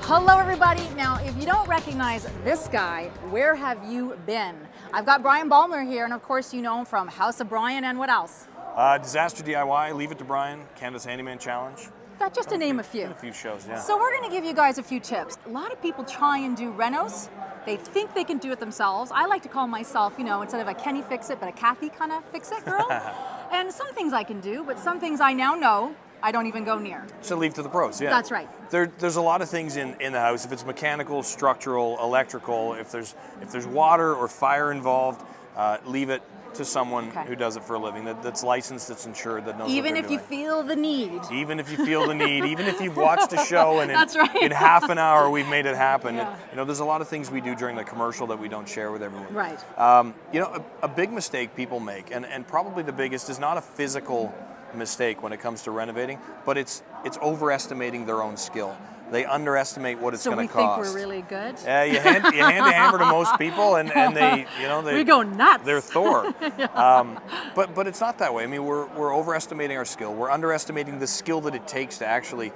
Hello everybody. Now, if you don't recognize this guy, where have you been? I've got Bryan Baeumler here, and of course you know him from House of Bryan and what else? Disaster DIY, Leave It to Bryan, Canada's Handyman Challenge. That just to name a few. A few shows, yeah. So we're going to give you guys a few tips. A lot of people try and do renos. They think they can do it themselves. I like to call myself, instead of a Kenny fix-it, but a Kathy kind of fix-it girl. And some things I can do, but some things I now know I don't even go near. So leave to the pros, yeah. That's right. There's a lot of things in the house. If it's mechanical, structural, electrical, if there's water or fire involved, leave it to someone who does it for a living, that's licensed, that's insured, that knows even what they're doing. If you feel the need. Even if you feel the need, even if you've watched a show and That's right. in half an hour we've made it happen. Yeah. There's a lot of things we do during the commercial that we don't share with everyone. Right. A big mistake people make, and probably the biggest, is not a physical mistake when it comes to renovating, but it's overestimating their own skill. They underestimate what it's going to cost. So we think we're really good? You hand a hammer to most people, and they we go nuts. They're Thor. Yeah. But it's not that way. I mean, we're overestimating our skill. We're underestimating the skill that it takes to actually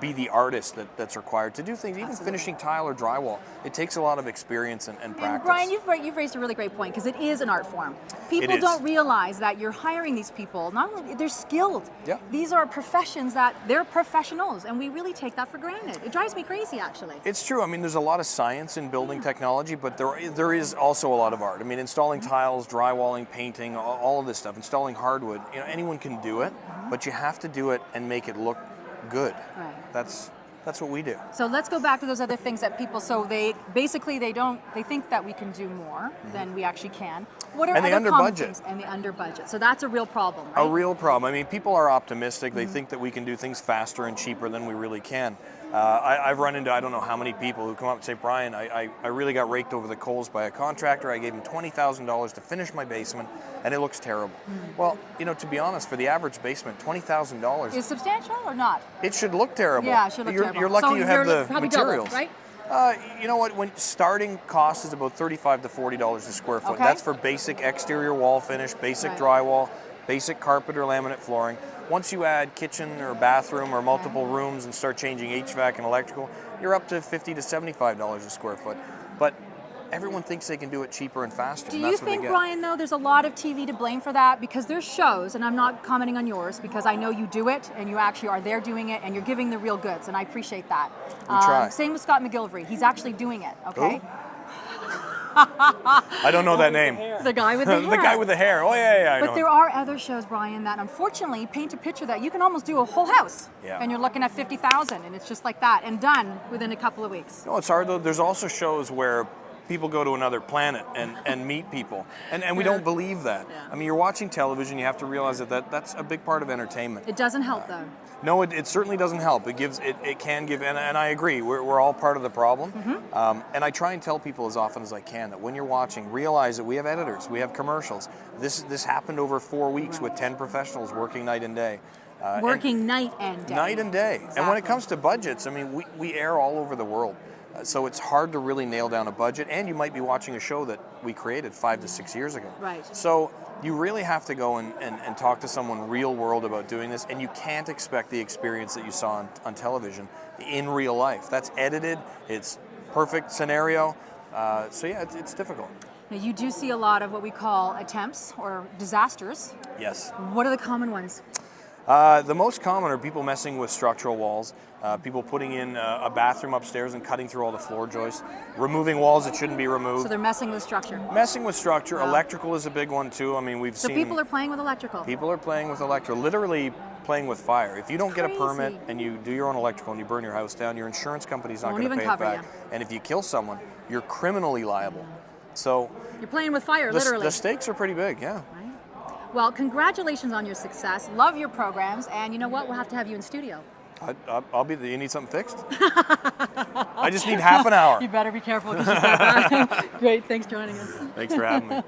be the artist that's required to do things. Even finishing tile or drywall, it takes a lot of experience and practice. And Bryan, you've raised a really great point, because it is an art form. People don't realize that you're hiring these people. Not only they're skilled. Yeah. These are professions that they're professionals, and we really take that for granted. It drives me crazy, actually. It's true. I mean, there's a lot of science in building technology, but there is also a lot of art. I mean, installing tiles, drywalling, painting, all of this stuff, installing hardwood. Anyone can do it, but you have to do it and make it look good. Right. That's what we do. So let's go back to those other things that people. So they think that we can do more than we actually can. What are and other the under common budget. things? And the under budget. So that's a real problem, right? A real problem. I mean, people are optimistic. They think that we can do things faster and cheaper than we really can. I've run into I don't know how many people who come up and say, Bryan, I really got raked over the coals by a contractor. I gave him $20,000 to finish my basement, and it looks terrible. Well, to be honest, for the average basement, $20,000 is substantial or not? It should look terrible. Yeah, it should look terrible. You're lucky you have the materials. Double, right? You know what? When starting cost is about $35 to $40 a square foot. Okay. That's for basic exterior wall finish, basic drywall, basic carpet or laminate flooring. Once you add kitchen or bathroom or multiple rooms and start changing HVAC and electrical, you're up to $50 to $75 a square foot. But everyone thinks they can do it cheaper and faster. Do you think, Bryan, though, there's a lot of TV to blame for that? Because there's shows, and I'm not commenting on yours, because I know you do it, and you actually are there doing it, and you're giving the real goods, and I appreciate that. We try. Same with Scott McGillivray. He's actually doing it, okay? Who? I don't know that name. The guy with the hair. The guy with the hair. Oh, yeah, I know. But there are other shows, Bryan, that unfortunately paint a picture that you can almost do a whole house. Yeah. And you're looking at $50,000, and it's just like that, and done within a couple of weeks. No, it's hard, though. There's also shows where people go to another planet and meet people. And we don't believe that. Yeah. I mean, you're watching television, you have to realize that's a big part of entertainment. It doesn't help, though. No, it certainly doesn't help. It can give, and I agree, we're all part of the problem. And I try and tell people as often as I can that when you're watching, realize that we have editors, we have commercials. This happened over 4 weeks with 10 professionals working night and day. Working night and day. Night and day. Exactly. And when it comes to budgets, I mean, we air all over the world. So it's hard to really nail down a budget, and you might be watching a show that we created 5 to 6 years ago. Right. So you really have to go and talk to someone real world about doing this, and you can't expect the experience that you saw on television in real life. That's edited, it's perfect scenario, so yeah, it's difficult. Now, you do see a lot of what we call attempts or disasters. Yes. What are the common ones? The most common are people messing with structural walls, people putting in a bathroom upstairs and cutting through all the floor joists, removing walls that shouldn't be removed. So they're messing with structure. Messing with structure. Wow. Electrical is a big one too. I mean, we've seen... So people are playing with electrical. People are playing with electrical, literally playing with fire. If you don't get a permit and you do your own electrical and you burn your house down, your insurance company's not going to pay it back. And if you kill someone, you're criminally liable. So... You're playing with fire, literally. The stakes are pretty big, yeah. Well, congratulations on your success. Love your programs, and you know what? We'll have to have you in studio. I'll be there. You need something fixed? I just need half an hour. You better be careful because you said that. Great, thanks for joining us. Thanks for having me.